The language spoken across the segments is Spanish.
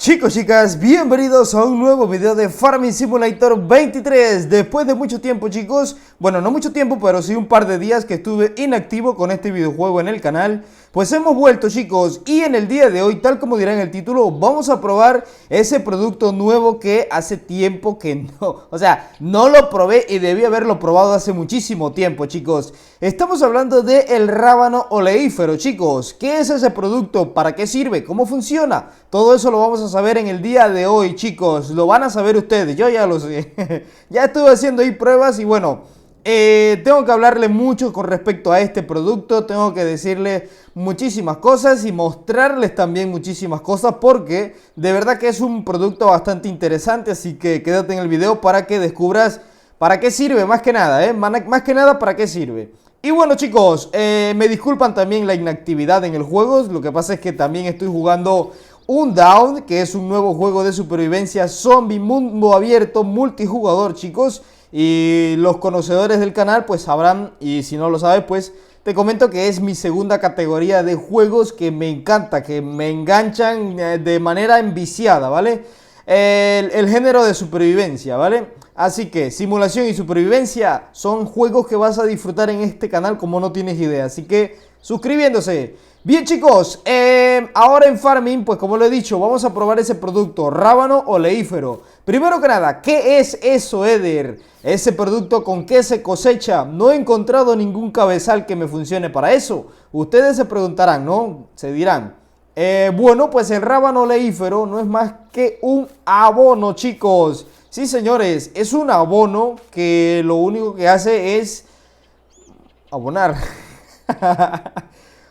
Chicos, chicas, bienvenidos a un nuevo video de Farming Simulator 23. Después de mucho tiempo, chicos, bueno, no mucho tiempo, pero sí un par de días que estuve inactivo con este videojuego en el canal, pues hemos vuelto, chicos, y en el día de hoy, tal como dirá en el título, vamos a probar ese producto nuevo que hace tiempo que no lo probé y debí haberlo probado hace muchísimo tiempo, chicos. Estamos hablando de el rábano oleífero, chicos. ¿Qué es ese producto? ¿Para qué sirve? ¿Cómo funciona? Todo eso lo vamos a saber en el día de hoy, chicos. Lo van a saber ustedes, yo ya lo sé. Ya estuve haciendo ahí pruebas y bueno, tengo que hablarle mucho con respecto a este producto. Tengo que decirle muchísimas cosas y mostrarles también muchísimas cosas, porque de verdad que es un producto bastante interesante. Así que quédate en el video para que descubras para qué sirve, más que nada, más que nada para qué sirve. Y bueno, chicos, me disculpan también la inactividad en el juego. Lo que pasa es que también estoy jugando Undawn, que es un nuevo juego de supervivencia zombie, mundo abierto, multijugador, chicos. Y los conocedores del canal pues sabrán, y si no lo sabes pues te comento que es mi segunda categoría de juegos que me encanta, que me enganchan de manera enviciada, ¿vale? El género de supervivencia, ¿vale? Así que simulación y supervivencia son juegos que vas a disfrutar en este canal como no tienes idea. Así que suscribiéndose. Bien, chicos, ahora en Farming, pues como lo he dicho, vamos a probar ese producto, rábano oleífero. Primero que nada, ¿qué es eso, Eder? Ese producto, ¿con qué se cosecha? No he encontrado ningún cabezal que me funcione para eso. Ustedes se preguntarán, ¿no? Se dirán. Bueno, pues el rábano oleífero no es más que un abono, chicos. Sí, señores, es un abono que lo único que hace es abonar.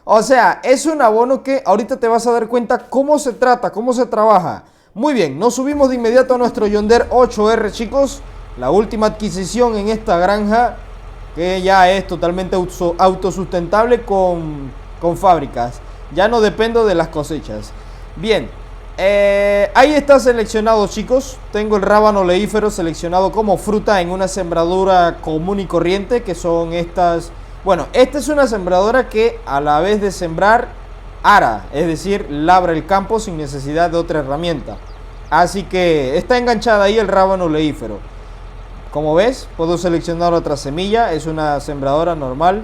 O sea, es un abono que ahorita te vas a dar cuenta cómo se trata, cómo se trabaja. Muy bien, nos subimos de inmediato a nuestro John Deere 8R, chicos. La última adquisición en esta granja, que ya es totalmente autosustentable con fábricas. Ya no dependo de las cosechas. Bien, ahí está seleccionado, chicos. Tengo el rábano oleífero seleccionado como fruta en una sembradura común y corriente, que son estas. Bueno, esta es una sembradora que a la vez de sembrar, ara, es decir, labra el campo sin necesidad de otra herramienta. Así que está enganchada ahí el rábano oleífero. Como ves, puedo seleccionar otra semilla, es una sembradora normal.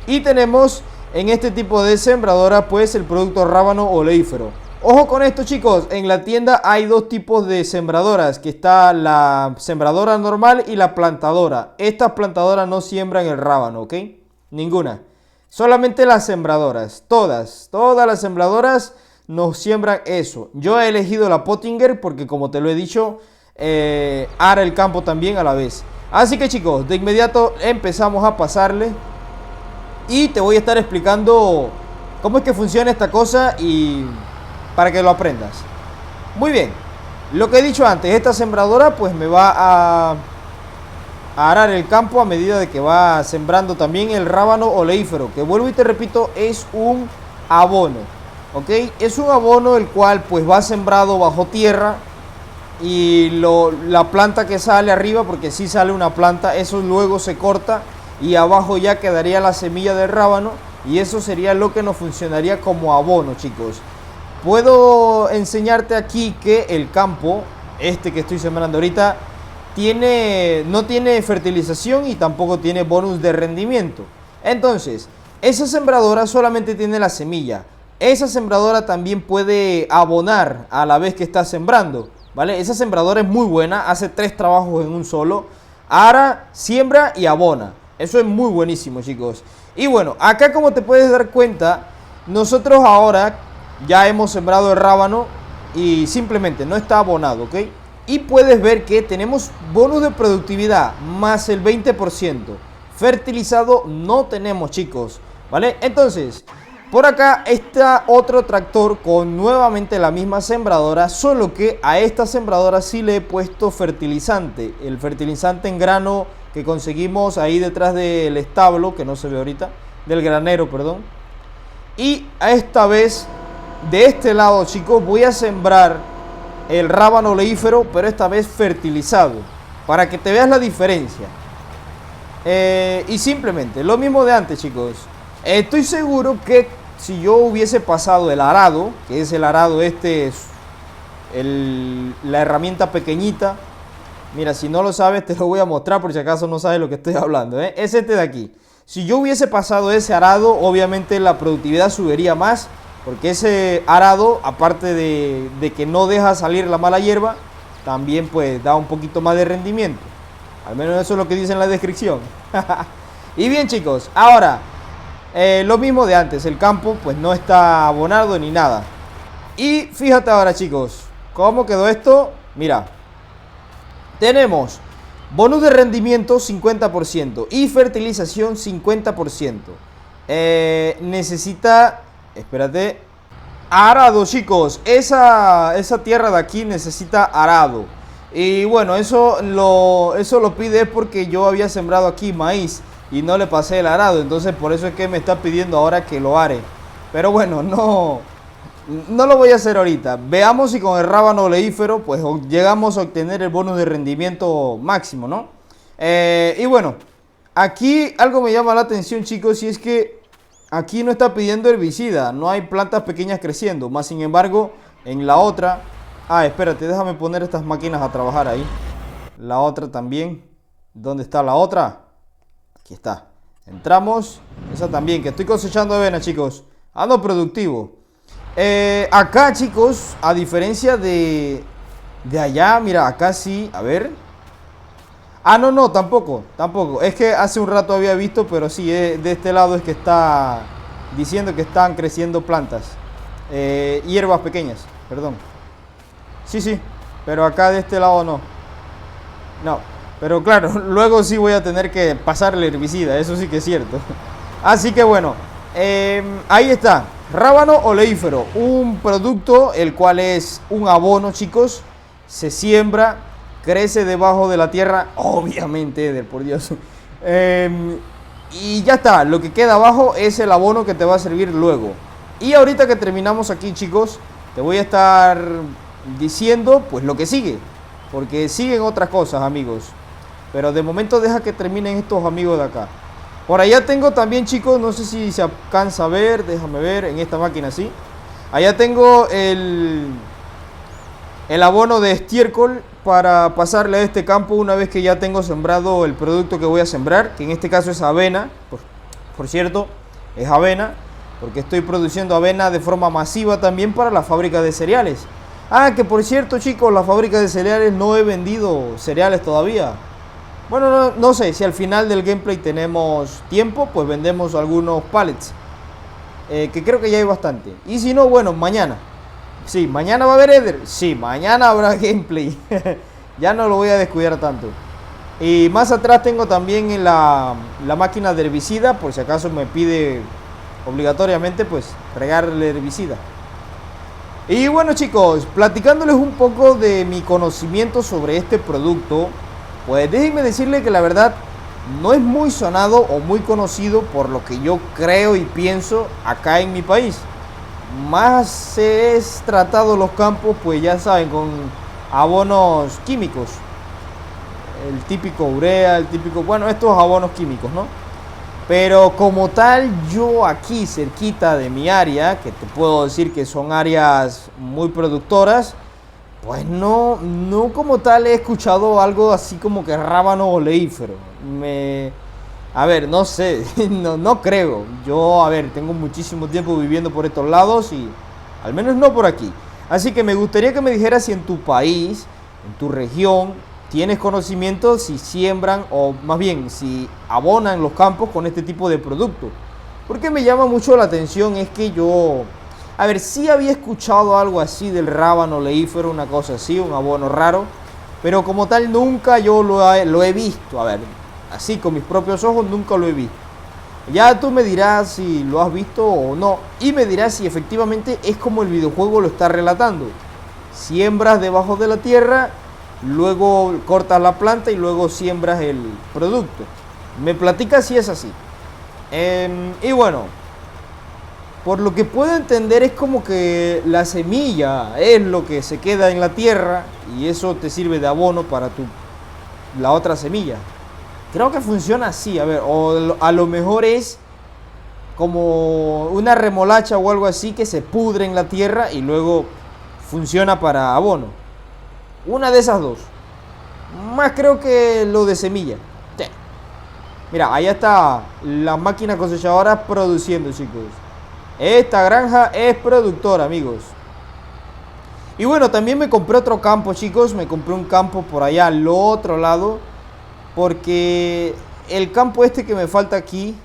Y tenemos en este tipo de sembradora pues el producto rábano oleífero. Ojo con esto, chicos, en la tienda hay dos tipos de sembradoras, que está la sembradora normal y la plantadora. Estas plantadoras no siembran el rábano, ¿ok? Ninguna. Solamente las sembradoras, todas las sembradoras nos siembran eso. Yo he elegido la Pottinger porque, como te lo he dicho, ara el campo también a la vez. Así que, chicos, de inmediato empezamos a pasarle y te voy a estar explicando cómo es que funciona esta cosa y para que lo aprendas. Muy bien, lo que he dicho antes, esta sembradora pues me va a arar el campo a medida de que va sembrando también el rábano oleífero, que vuelvo y te repito, es un abono, ¿ok? Es un abono el cual pues va sembrado bajo tierra, y la planta que sale arriba, porque si sale una planta, eso luego se corta y abajo ya quedaría la semilla del rábano, y eso sería lo que nos funcionaría como abono, chicos. Puedo enseñarte aquí que el campo, este que estoy sembrando ahorita, no tiene fertilización y tampoco tiene bonus de rendimiento. Entonces, esa sembradora solamente tiene la semilla. Esa sembradora también puede abonar a la vez que está sembrando, ¿vale? Esa sembradora es muy buena, hace 3 trabajos en un solo. Ara, siembra y abona. Eso es muy buenísimo, chicos. Y bueno, acá como te puedes dar cuenta, nosotros ahora ya hemos sembrado el rábano y simplemente no está abonado, ¿ok? Y puedes ver que tenemos bonus de productividad más el 20%. Fertilizado no tenemos, chicos, ¿vale? Entonces, por acá está otro tractor con nuevamente la misma sembradora, solo que a esta sembradora sí le he puesto fertilizante. El fertilizante en grano que conseguimos ahí detrás del establo, que no se ve ahorita, del granero, perdón. Y a esta vez, de este lado, chicos, voy a sembrar el rábano oleífero, pero esta vez fertilizado, para que te veas la diferencia. Y simplemente lo mismo de antes, chicos. Estoy seguro que si yo hubiese pasado el arado, que es el arado este la herramienta pequeñita. Mira, si no lo sabes, te lo voy a mostrar por si acaso no sabes lo que estoy hablando, ¿eh? Es este de aquí. Si yo hubiese pasado ese arado, obviamente la productividad subiría más, porque ese arado, aparte de que no deja salir la mala hierba, también pues da un poquito más de rendimiento. Al menos eso es lo que dice en la descripción. Y bien, chicos, ahora lo mismo de antes. El campo pues no está abonado ni nada. Y fíjate ahora, chicos, cómo quedó esto. Mira, tenemos bonus de rendimiento 50% y fertilización 50%. Necesita, espérate, arado, chicos. Esa tierra de aquí necesita arado. Y bueno, eso lo pide porque yo había sembrado aquí maíz y no le pasé el arado. Entonces por eso es que me está pidiendo ahora que lo are. Pero bueno, no lo voy a hacer ahorita. Veamos si con el rábano oleífero pues llegamos a obtener el bonus de rendimiento máximo, ¿no? Y bueno, aquí algo me llama la atención, chicos, y es que aquí no está pidiendo herbicida. No hay plantas pequeñas creciendo. Más sin embargo, en la otra... Ah, espérate, déjame poner estas máquinas a trabajar ahí. La otra también. ¿Dónde está la otra? Aquí está. Entramos. Esa también, que estoy cosechando avena, chicos. Ando productivo. Acá, chicos, a diferencia de allá, mira, acá sí. A ver. Ah, no, tampoco. Es que hace un rato había visto, pero sí, de este lado es que está diciendo que están creciendo plantas. Hierbas pequeñas, perdón. Sí, pero acá de este lado no. No, pero claro, luego sí voy a tener que pasarle herbicida, eso sí que es cierto. Así que bueno, ahí está, rábano oleífero, un producto el cual es un abono, chicos. Se siembra, crece debajo de la tierra, obviamente, Eder, por Dios. Y ya está, lo que queda abajo es el abono que te va a servir luego. Y ahorita que terminamos aquí, chicos, te voy a estar diciendo pues lo que sigue, porque siguen otras cosas, amigos, pero de momento deja que terminen estos amigos de acá. Por allá tengo también, chicos, no sé si se alcanza a ver, déjame ver, en esta máquina sí. Allá tengo el abono de estiércol para pasarle a este campo una vez que ya tengo sembrado el producto que voy a sembrar, que en este caso es avena. Por cierto, es avena, porque estoy produciendo avena de forma masiva también para la fábrica de cereales. Ah, que por cierto, chicos, la fábrica de cereales no he vendido cereales todavía. Bueno, no sé, si al final del gameplay tenemos tiempo, pues vendemos algunos pallets. Que creo que ya hay bastante. Y si no, bueno, mañana. Sí, mañana va a haber Eder. Sí, mañana habrá gameplay. Ya no lo voy a descuidar tanto. Y más atrás tengo también en la máquina de herbicida, por si acaso me pide obligatoriamente, pues, regarle herbicida. Y bueno, chicos, platicándoles un poco de mi conocimiento sobre este producto, pues déjenme decirles que la verdad no es muy sonado o muy conocido por lo que yo creo y pienso acá en mi país. Más se es tratado los campos, pues ya saben, con abonos químicos. El típico urea, bueno, estos abonos químicos, ¿no? Pero como tal, yo aquí cerquita de mi área, que te puedo decir que son áreas muy productoras, pues no como tal he escuchado algo así como que rábano oleífero. A ver, no sé, no creo. Yo, a ver, tengo muchísimo tiempo viviendo por estos lados y al menos no por aquí. Así que me gustaría que me dijeras si en tu país, en tu región, tienes conocimiento si siembran o más bien si abonan los campos con este tipo de producto. Porque me llama mucho la atención es que yo, a ver, sí había escuchado algo así del rábano oleífero, una cosa así, un abono raro, pero como tal nunca yo lo he visto. A ver, así con mis propios ojos nunca lo he visto. Ya tú me dirás si lo has visto o no, y me dirás si efectivamente es como el videojuego lo está relatando. Siembras debajo de la tierra, luego cortas la planta y luego siembras el producto. Me platicas si es así. Y bueno, por lo que puedo entender es como que la semilla es lo que se queda en la tierra y eso te sirve de abono para la otra semilla. Creo que funciona así, a ver, o a lo mejor es como una remolacha o algo así que se pudre en la tierra y luego funciona para abono. Una de esas dos. Más creo que lo de semilla. Sí. Mira, ahí está la máquina cosechadora produciendo, chicos. Esta granja es productora, amigos. Y bueno, también me compré otro campo, chicos. Me compré un campo por allá al otro lado. Porque el campo este que me falta aquí,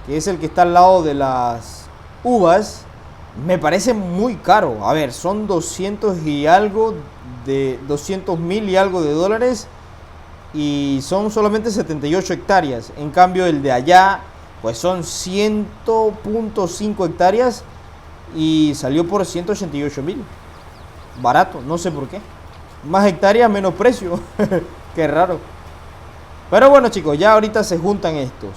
que es el que está al lado de las uvas, me parece muy caro. A ver, son 200 y algo de 200.000 y algo de dólares. Y son solamente 78 hectáreas. En cambio el de allá pues son 100.5 hectáreas. Y salió por 188.000. Barato, no sé por qué. Más hectáreas, menos precio. Qué raro. Pero bueno, chicos, ya ahorita se juntan estos.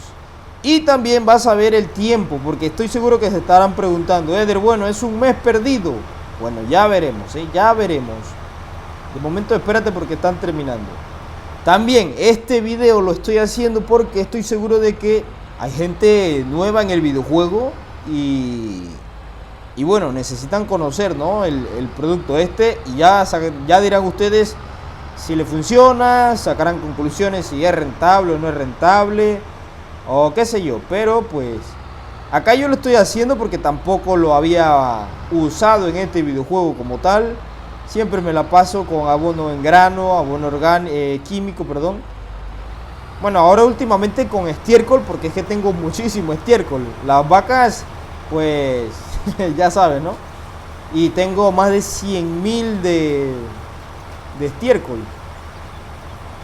Y también vas a ver el tiempo, porque estoy seguro que se estarán preguntando, Eder, bueno, es un mes perdido. Bueno, ya veremos, ya veremos. De momento espérate porque están terminando. También este video lo estoy haciendo porque estoy seguro de que hay gente nueva en el videojuego y bueno, necesitan conocer, ¿no?, el producto este. Y ya dirán ustedes si le funciona, sacarán conclusiones si es rentable o no es rentable, o qué sé yo. Pero pues acá yo lo estoy haciendo porque tampoco lo había usado en este videojuego como tal. Siempre me la paso con abono en grano, abono químico, perdón. Bueno, ahora últimamente con estiércol, porque es que tengo muchísimo estiércol. Las vacas, pues ya sabes, ¿no? Y tengo más de 100.000 de estiércol.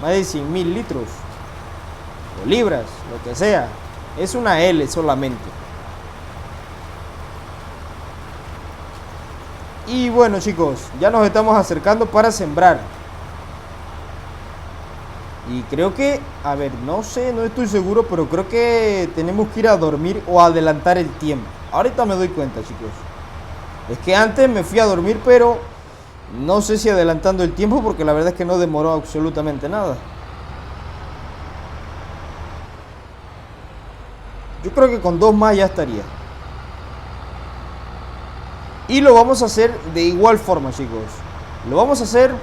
Más de 100.000 litros o libras, lo que sea. Es una L solamente. Y bueno, chicos, ya nos estamos acercando para sembrar. Y creo que, a ver, no sé, no estoy seguro, pero creo que tenemos que ir a dormir o adelantar el tiempo. Ahorita me doy cuenta, chicos. Es que antes me fui a dormir, pero no sé si adelantando el tiempo, porque la verdad es que no demoró absolutamente nada. Yo creo que con 2 más ya estaría. Y lo vamos a hacer de igual forma, chicos. Lo vamos a hacer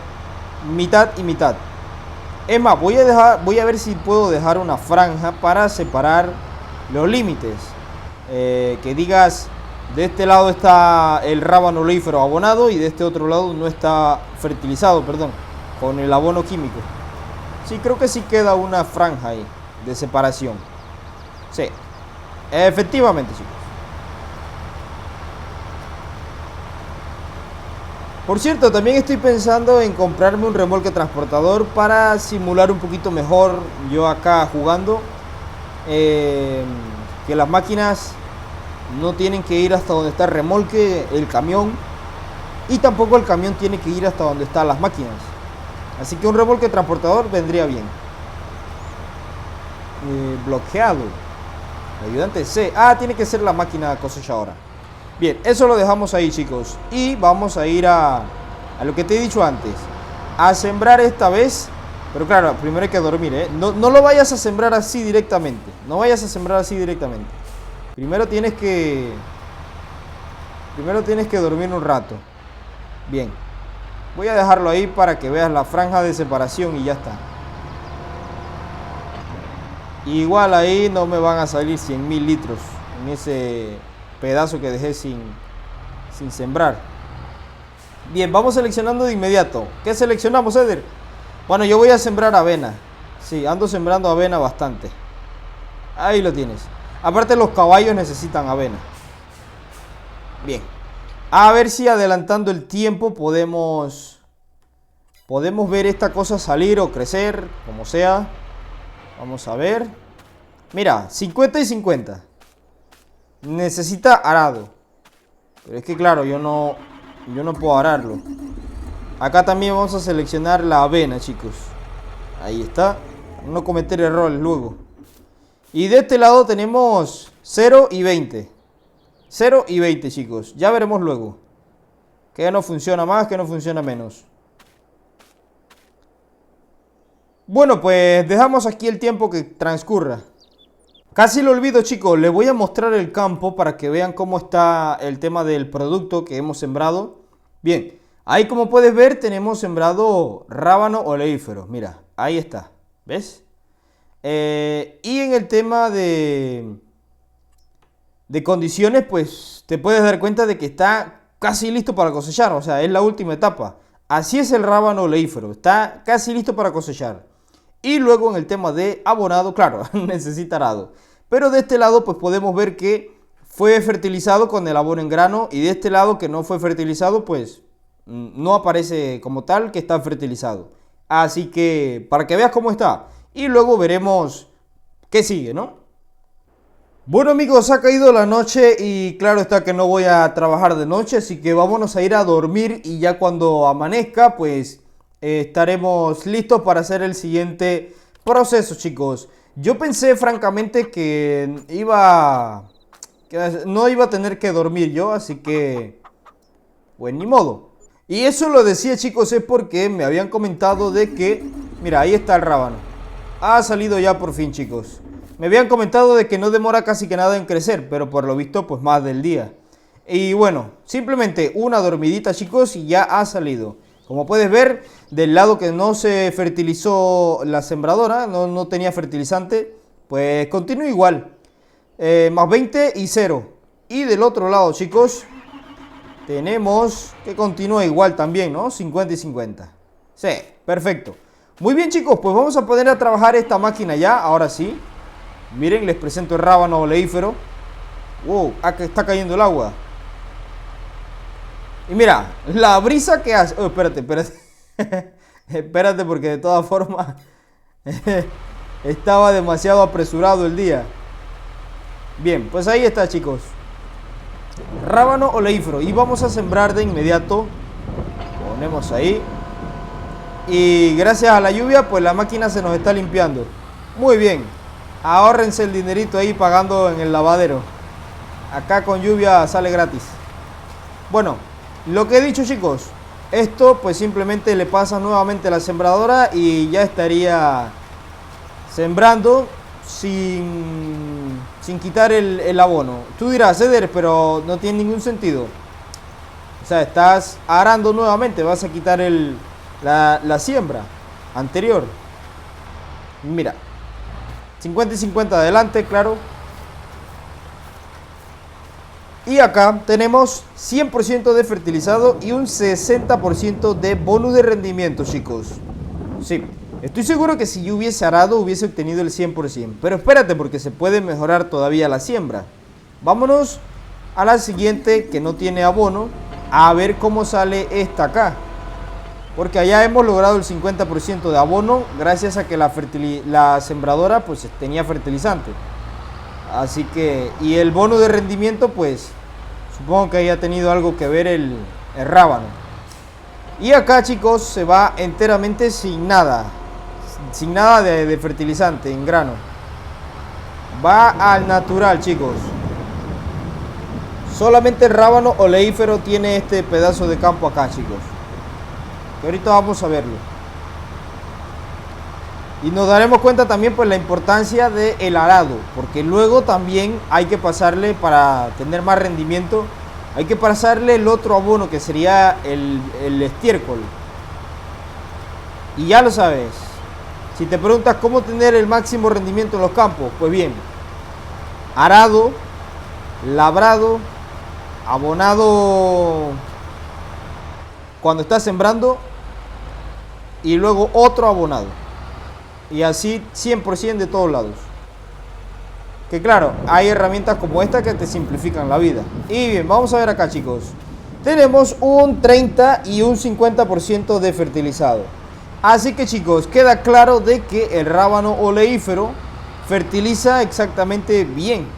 mitad y mitad. Es más, voy a ver si puedo dejar una franja para separar los límites. Que digas, de este lado está el rábano oleífero abonado y de este otro lado no está fertilizado, perdón, con el abono químico. Sí, creo que sí queda una franja ahí de separación. Sí, efectivamente, chicos. Por cierto, también estoy pensando en comprarme un remolque transportador para simular un poquito mejor yo acá jugando. Que las máquinas no tienen que ir hasta donde está el remolque, el camión. Y tampoco el camión tiene que ir hasta donde están las máquinas. Así que un remolque transportador vendría bien. Bloqueado. Ayudante C. Ah, tiene que ser la máquina cosechadora. Bien, eso lo dejamos ahí, chicos. Y vamos a ir a lo que te he dicho antes. A sembrar esta vez. Pero claro, primero hay que dormir, ¿eh? No lo vayas a sembrar así directamente. No vayas a sembrar así directamente. Primero tienes que dormir un rato. Bien. Voy a dejarlo ahí para que veas la franja de separación y ya está. Igual ahí no me van a salir 100.000 litros en ese pedazo que dejé sin sembrar. Bien, vamos seleccionando de inmediato. ¿Qué seleccionamos, Eder? Bueno, yo voy a sembrar avena. Sí, ando sembrando avena bastante. Ahí lo tienes. Aparte los caballos necesitan avena. Bien. A ver si adelantando el tiempo podemos ver esta cosa salir o crecer, como sea. Vamos a ver. Mira, 50 y 50. Necesita arado. Pero es que claro, yo no puedo ararlo. Acá también vamos a seleccionar la avena, chicos. Ahí está. Para no cometer errores luego. Y de este lado tenemos 0 y 20. 0 y 20, chicos. Ya veremos luego. Que no funciona más, que no funciona menos. Bueno, pues dejamos aquí el tiempo que transcurra. Casi lo olvido, chicos. Les voy a mostrar el campo para que vean cómo está el tema del producto que hemos sembrado. Bien, ahí como puedes ver tenemos sembrado rábano oleífero. Mira, ahí está, ¿ves? Y en el tema de condiciones, pues te puedes dar cuenta de que está casi listo para cosechar, o sea, es la última etapa. Así es el rábano oleífero, está casi listo para cosechar. Y luego en el tema de abonado, claro, necesita arado. Pero de este lado pues podemos ver que fue fertilizado con el abono en grano, y de este lado que no fue fertilizado pues no aparece como tal que está fertilizado. Así que para que veas cómo está, y luego veremos qué sigue, ¿no? Bueno amigos, ha caído la noche y claro está que no voy a trabajar de noche, así que vámonos a ir a dormir y ya cuando amanezca pues estaremos listos para hacer el siguiente proceso, chicos. Yo pensé francamente que no iba a tener que dormir yo, así que pues ni modo. Y eso lo decía, chicos, es porque me habían comentado de que, mira, ahí está el rábano. Ha salido ya por fin, chicos. Me habían comentado de que no demora casi que nada en crecer, pero por lo visto pues más del día. Y bueno, simplemente una dormidita, chicos, y ya ha salido. Como puedes ver, del lado que no se fertilizó la sembradora, no tenía fertilizante, pues continúa igual. Más 20 y 0. Y del otro lado, chicos, tenemos que continúa igual también, ¿no? 50 y 50. Sí, perfecto. Muy bien, chicos, pues vamos a poner a trabajar esta máquina ya, ahora sí. Miren, les presento el rábano oleífero. Wow, acá está cayendo el agua. Y mira, la brisa que hace. Oh, espérate. Espérate, porque de todas formas estaba demasiado apresurado el día. Bien, pues ahí está, chicos. Rábano oleífero. Y vamos a sembrar de inmediato. Ponemos ahí. Y gracias a la lluvia, pues la máquina se nos está limpiando. Muy bien. Ahórrense el dinerito ahí pagando en el lavadero. Acá con lluvia sale gratis. Bueno, lo que he dicho, chicos, esto pues simplemente le pasa nuevamente a la sembradora y ya estaría sembrando sin quitar el abono. Tú dirás, Eder, pero no tiene ningún sentido. O sea, estás arando nuevamente, vas a quitar la siembra anterior. Mira. 50 y 50 adelante, claro. Y acá tenemos 100% de fertilizado y un 60% de bonus de rendimiento, chicos. Sí, estoy seguro que si yo hubiese arado hubiese obtenido el 100%. Pero espérate, porque se puede mejorar todavía la siembra. Vámonos a la siguiente, que no tiene abono, a ver cómo sale esta acá. Porque allá hemos logrado el 50% de abono gracias a que la sembradora pues tenía fertilizante. Así que, y el bono de rendimiento pues supongo que haya tenido algo que ver el rábano. Y acá, chicos, se va enteramente sin nada de fertilizante en grano. Va al natural, chicos. Solamente el rábano oleífero tiene este pedazo de campo acá, chicos. Que ahorita vamos a verlo. Y nos daremos cuenta también pues la importancia del arado, porque luego también hay que pasarle, para tener más rendimiento, hay que pasarle el otro abono que sería el estiércol. Y ya lo sabes, si te preguntas cómo tener el máximo rendimiento en los campos, pues bien, arado, labrado, abonado cuando estás sembrando y luego otro abonado. Y así 100% de todos lados. Que claro, hay herramientas como esta que te simplifican la vida. Y bien, vamos a ver acá, chicos. Tenemos un 30 y un 50% de fertilizado. Así que, chicos, queda claro de que el rábano oleífero fertiliza exactamente bien.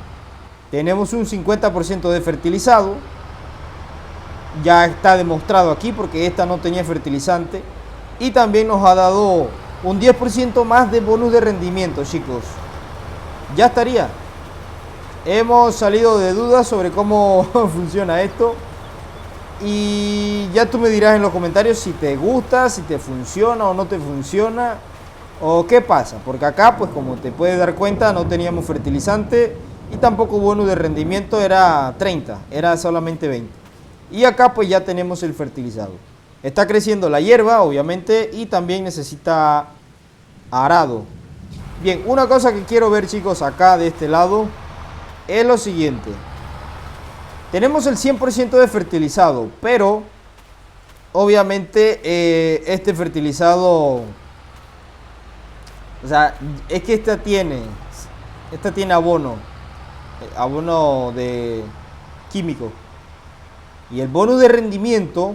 Tenemos un 50% de fertilizado. Ya está demostrado aquí porque esta no tenía fertilizante. Y también nos ha dado un 10% más de bonus de rendimiento, chicos. Ya estaría. Hemos salido de dudas sobre cómo funciona esto. Y ya tú me dirás en los comentarios si te gusta, si te funciona o no te funciona, o qué pasa. Porque acá, pues como te puedes dar cuenta, no teníamos fertilizante y tampoco bonus de rendimiento era 30, era solamente 20. Y acá pues ya tenemos el fertilizado. Está creciendo la hierba, obviamente, y también necesita arado. Bien, una cosa que quiero ver, chicos, acá de este lado es lo siguiente. Tenemos el 100% de fertilizado, pero obviamente este fertilizado, o sea, es que esta tiene abono, abono de químico. Y el bono de rendimiento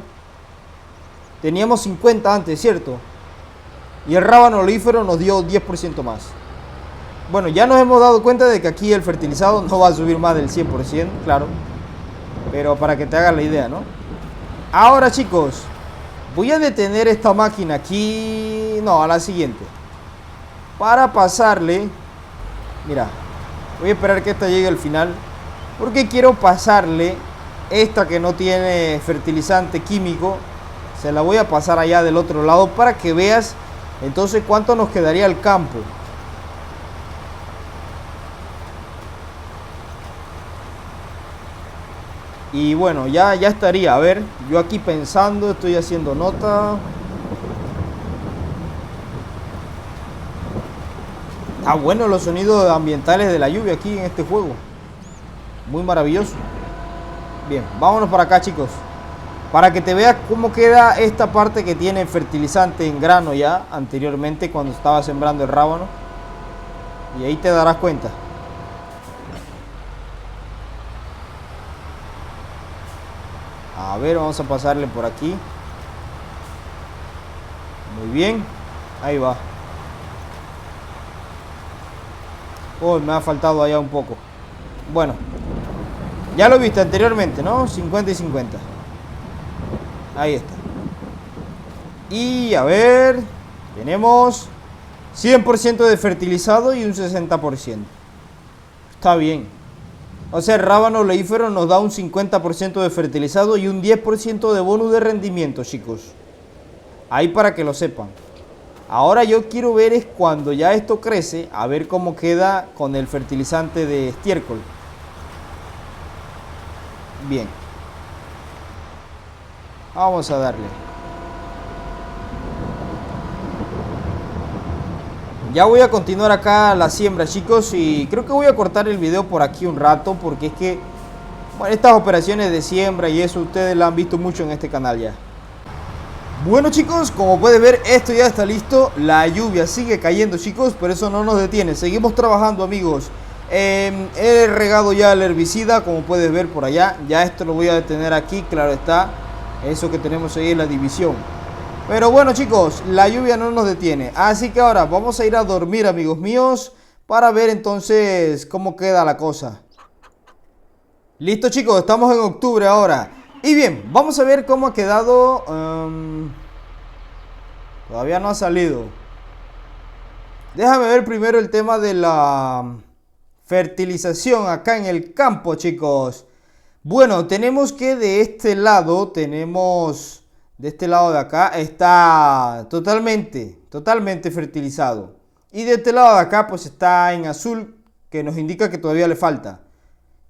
teníamos 50 antes, ¿cierto? Y el rábano olífero nos dio 10% más. Bueno, ya nos hemos dado cuenta de que aquí el fertilizado no va a subir más del 100%, claro. Pero para que te hagas la idea, ¿no? Ahora, chicos, voy a detener esta máquina aquí. No, a la siguiente. Para pasarle. Mira, voy a esperar que esta llegue al final. Porque quiero pasarle esta que no tiene fertilizante químico. Se la voy a pasar allá del otro lado para que veas entonces cuánto nos quedaría el campo. Y bueno, ya estaría. A ver, yo aquí pensando, estoy haciendo nota. Ah, bueno, los sonidos ambientales de la lluvia aquí en este juego. Muy maravilloso. Bien, vámonos para acá, chicos. Para que te veas cómo queda esta parte que tiene fertilizante en grano ya anteriormente cuando estaba sembrando el rábano. Y ahí te darás cuenta. A ver, vamos a pasarle por aquí. Muy bien. Ahí va. Oh, me ha faltado allá un poco. Bueno. Ya lo viste anteriormente, ¿no? 50 y 50. Ahí está. Y a ver. Tenemos 100% de fertilizado y un 60%. Está bien. O sea, el rábano oleífero nos da un 50% de fertilizado y un 10% de bonus de rendimiento, chicos. Ahí para que lo sepan. Ahora yo quiero ver es cuando ya esto crece, a ver cómo queda con el fertilizante de estiércol. Bien. Vamos a darle. Ya voy a continuar acá la siembra, chicos, y creo que voy a cortar el video por aquí un rato porque es que, bueno, estas operaciones de siembra y eso ustedes la han visto mucho en este canal ya. Bueno, chicos, como pueden ver, esto ya está listo. La lluvia sigue cayendo, chicos, pero eso no nos detiene. Seguimos trabajando, amigos. He regado ya el herbicida, como puedes ver por allá. Ya esto lo voy a detener aquí, claro está. Eso que tenemos ahí en la división. Pero bueno, chicos, la lluvia no nos detiene. Así que ahora vamos a ir a dormir, amigos míos, para ver entonces cómo queda la cosa. Listo, chicos, estamos en octubre ahora. Y bien, vamos a ver cómo ha quedado. Todavía no ha salido. Déjame ver primero el tema de la fertilización acá en el campo, chicos. Bueno, tenemos que de este lado tenemos... De este lado de acá está totalmente fertilizado. Y de este lado de acá pues está en azul, que nos indica que todavía le falta.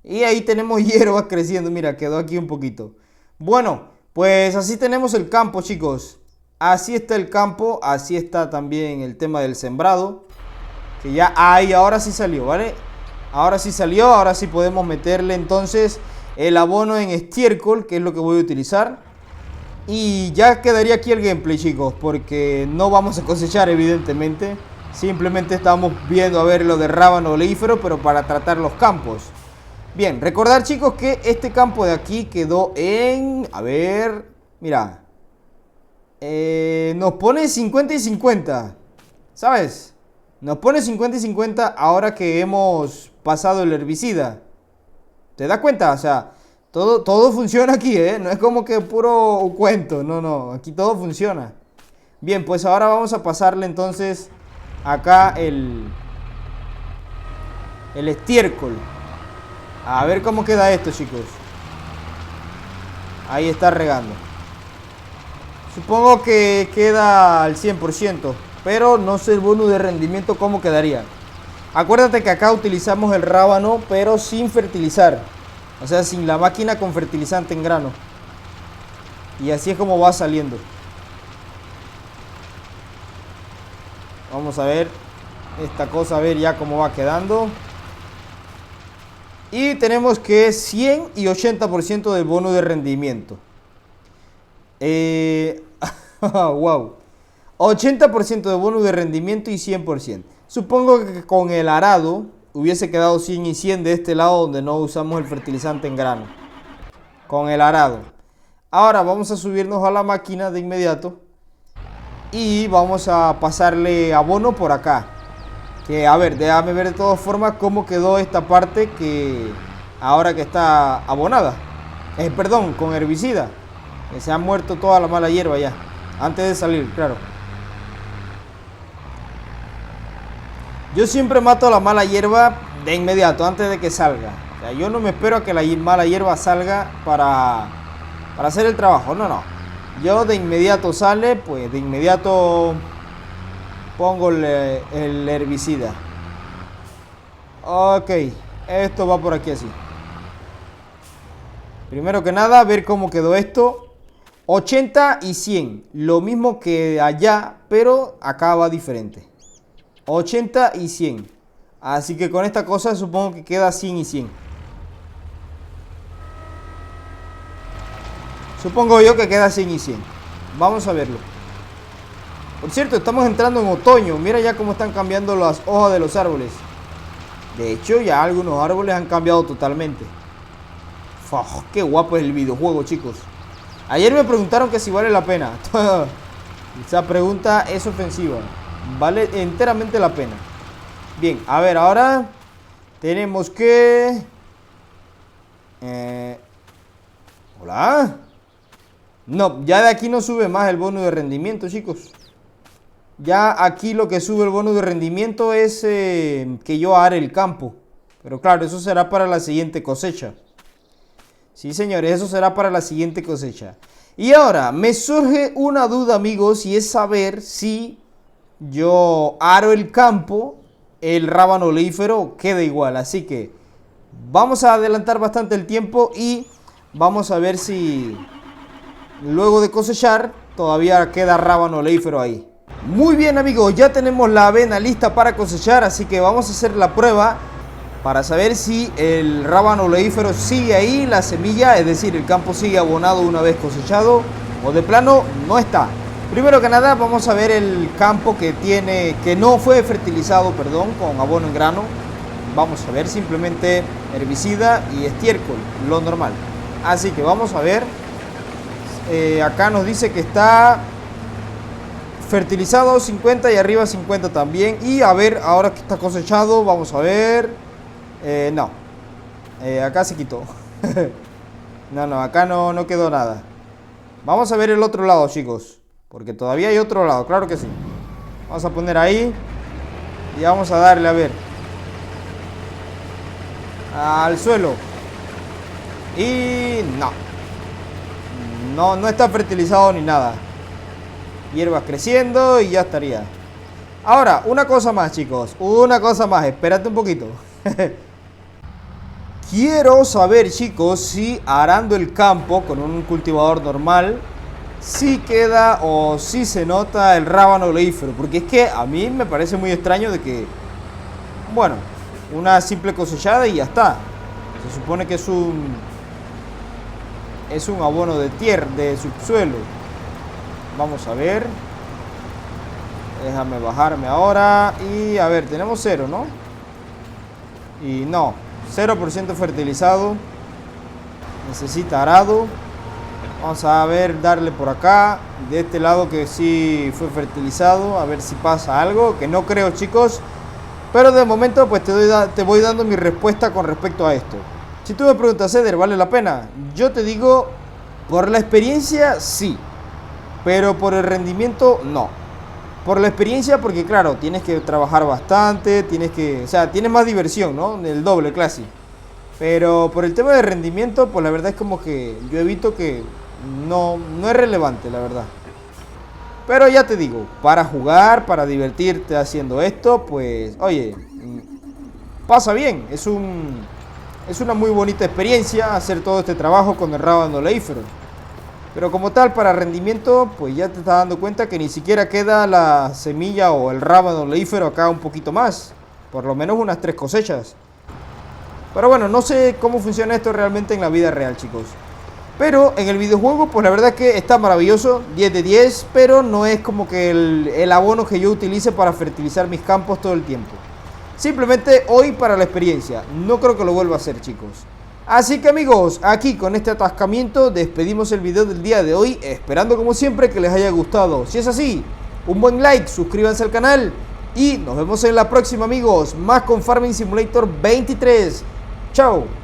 Y ahí tenemos hierbas creciendo, mira, quedó aquí un poquito. Bueno, pues así tenemos el campo, chicos. Así está el campo, así está también el tema del sembrado. Que ya ahí, ahora sí salió, ¿vale? Ahora sí salió, ahora sí podemos meterle entonces el abono en estiércol, que es lo que voy a utilizar. Y ya quedaría aquí el gameplay, chicos, porque no vamos a cosechar evidentemente. Simplemente estamos viendo a ver lo de rábano oleífero, pero para tratar los campos. Bien, recordar, chicos, que este campo de aquí quedó en... A ver, mira. Nos pone 50 y 50, ¿sabes? Nos pone 50 y 50 ahora que hemos pasado el herbicida. ¿Te das cuenta? O sea... Todo funciona aquí, ¿eh? No es como que puro cuento, no, aquí todo funciona. Bien, pues ahora vamos a pasarle entonces acá el estiércol. A ver cómo queda esto, chicos. Ahí está regando. Supongo que queda al 100%, pero no sé el bonus de rendimiento cómo quedaría. Acuérdate que acá utilizamos el rábano, pero sin fertilizar. O sea, sin la máquina con fertilizante en grano. Y así es como va saliendo. Vamos a ver esta cosa, a ver ya cómo va quedando. Y tenemos que 100 y 80% de bono de rendimiento. Wow. 80% de bono de rendimiento y 100%. Supongo que con el arado hubiese quedado 100 y 100 de este lado donde no usamos el fertilizante en grano. Con el arado. Ahora vamos a subirnos a la máquina de inmediato. Y vamos a pasarle abono por acá. Que a ver, déjame ver de todas formas cómo quedó esta parte que ahora que está abonada. Perdón, con herbicida. Que se ha muerto toda la mala hierba ya. Antes de salir, claro. Yo siempre mato la mala hierba de inmediato, antes de que salga. O sea, yo no me espero a que la mala hierba salga para hacer el trabajo. No, no. Yo de inmediato sale, pues de inmediato pongo el herbicida. Ok, esto va por aquí así. Primero que nada, ver cómo quedó esto. 80 y 100, lo mismo que allá, pero acá va diferente. 80 y 100. Así que con esta cosa supongo que queda 100 y 100. Supongo yo que queda 100 y 100. Vamos a verlo. Por cierto, estamos entrando en otoño. Mira ya cómo están cambiando las hojas de los árboles. De hecho, ya algunos árboles han cambiado totalmente. ¡Fua! ¡Qué guapo es el videojuego, chicos! Ayer me preguntaron que si vale la pena. Esa pregunta es ofensiva. Vale enteramente la pena. Bien, a ver, ahora tenemos que... ¿Hola? No, ya de aquí no sube más el bono de rendimiento, chicos. Ya aquí lo que sube el bono de rendimiento es que yo haré el campo. Pero claro, eso será para la siguiente cosecha. Sí, señores, eso será para la siguiente cosecha. Y ahora, me surge una duda, amigos, y es saber si yo aro el campo, el rábano oleífero queda igual. Así que vamos a adelantar bastante el tiempo y vamos a ver si luego de cosechar todavía queda rábano oleífero ahí. Muy bien, amigos, ya tenemos la avena lista para cosechar, así que vamos a hacer la prueba para saber si el rábano oleífero sigue ahí, la semilla, es decir, el campo sigue abonado una vez cosechado, o de plano no está. Primero que nada vamos a ver el campo que no fue fertilizado, perdón, con abono en grano. Vamos a ver simplemente herbicida y estiércol, lo normal. Así que vamos a ver. Acá nos dice que está fertilizado 50 y arriba 50 también. Y a ver, ahora que está cosechado, vamos a ver. No, acá se quitó. No, acá no quedó nada. Vamos a ver el otro lado, chicos, porque todavía hay otro lado, claro que sí. Vamos a poner ahí y vamos a darle, a ver, al suelo. Y no está fertilizado ni nada. Hierbas creciendo y ya estaría. Ahora, una cosa más, chicos. Una cosa más, espérate un poquito. Quiero saber, chicos, si arando el campo con un cultivador normal, si queda o si se nota el rábano oleífero. Porque es que a mí me parece muy extraño de que, bueno, una simple cosechada y ya está. Se supone que es un abono de tierra, de subsuelo. Vamos a ver. Déjame bajarme ahora. Y a ver, tenemos 0, ¿no? Y no, 0% fertilizado. Necesita arado. Vamos a ver, darle por acá. De este lado que sí fue fertilizado. A ver si pasa algo. Que no creo, chicos. Pero de momento pues te voy dando mi respuesta con respecto a esto. Si tú me preguntas, Eder, ¿vale la pena? Yo te digo, por la experiencia sí. Pero por el rendimiento no. Por la experiencia porque claro, tienes que trabajar bastante, o sea, tienes más diversión, ¿no? El doble casi. Pero por el tema de rendimiento, pues la verdad es como que yo evito que no es relevante, la verdad. Pero ya te digo, para jugar, para divertirte haciendo esto, pues, oye, pasa bien. Es una muy bonita experiencia hacer todo este trabajo con el rábano oleífero. Pero como tal, para rendimiento, pues ya te estás dando cuenta que ni siquiera queda la semilla o el rábano oleífero acá un poquito más. Por lo menos unas 3 cosechas. Pero bueno, no sé cómo funciona esto realmente en la vida real, chicos. Pero en el videojuego, pues la verdad es que está maravilloso, 10 de 10, pero no es como que el abono que yo utilice para fertilizar mis campos todo el tiempo. Simplemente hoy para la experiencia, no creo que lo vuelva a hacer, chicos. Así que amigos, aquí con este atascamiento despedimos el video del día de hoy, esperando como siempre que les haya gustado. Si es así, un buen like, suscríbanse al canal y nos vemos en la próxima, amigos, más con Farming Simulator 23. Chao.